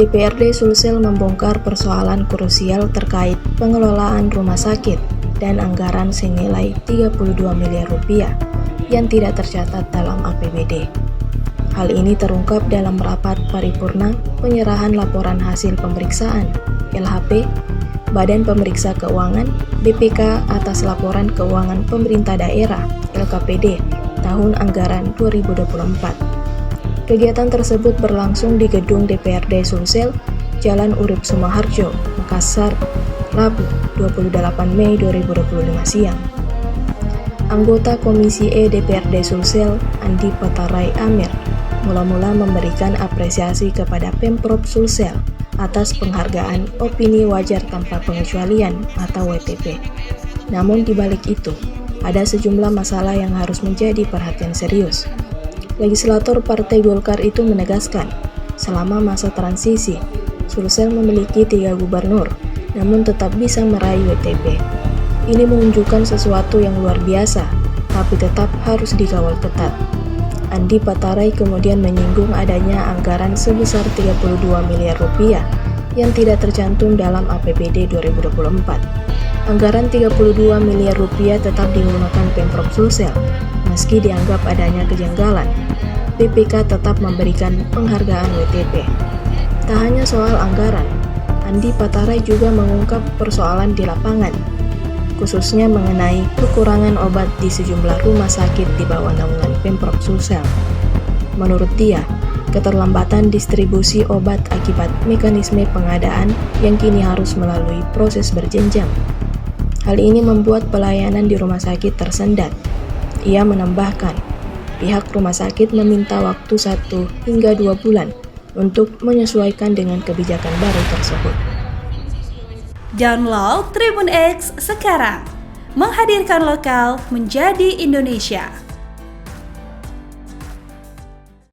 DPRD Sulsel membongkar persoalan krusial terkait pengelolaan rumah sakit dan anggaran senilai 32 miliar rupiah yang tidak tercatat dalam APBD. Hal ini terungkap dalam rapat paripurna penyerahan laporan hasil pemeriksaan LHP Badan Pemeriksa Keuangan BPK atas laporan keuangan pemerintah daerah LKPD tahun anggaran 2024. Kegiatan tersebut berlangsung di gedung DPRD Sulsel, Jalan Urip Sumoharjo, Makassar, Rabu 28 Mei 2025 siang. Anggota Komisi E DPRD Sulsel, Andi Patarai Amir, mula-mula memberikan apresiasi kepada Pemprov Sulsel atas penghargaan opini wajar tanpa pengecualian atau WTP. Namun di balik itu, ada sejumlah masalah yang harus menjadi perhatian serius. Legislator Partai Golkar itu menegaskan, selama masa transisi, Sulsel memiliki 3 gubernur, namun tetap bisa meraih WTP. Ini menunjukkan sesuatu yang luar biasa, tapi tetap harus dikawal ketat. Andi Patarai kemudian menyinggung adanya anggaran sebesar 32 miliar rupiah yang tidak tercantum dalam APBD 2024. Anggaran 32 miliar rupiah tetap digunakan Pemprov Sulsel, meski dianggap adanya kejanggalan. BPK tetap memberikan penghargaan WTP. Tak hanya soal anggaran, Andi Patarai juga mengungkap persoalan di lapangan, khususnya mengenai kekurangan obat di sejumlah rumah sakit di bawah naungan Pemprov Sulsel. Menurut dia, keterlambatan distribusi obat akibat mekanisme pengadaan yang kini harus melalui proses berjenjang. Hal ini membuat pelayanan di rumah sakit tersendat. Ia menambahkan, pihak rumah sakit meminta waktu 1 hingga 2 bulan untuk menyesuaikan dengan kebijakan baru tersebut. Download Tribun X sekarang, menghadirkan lokal menjadi Indonesia.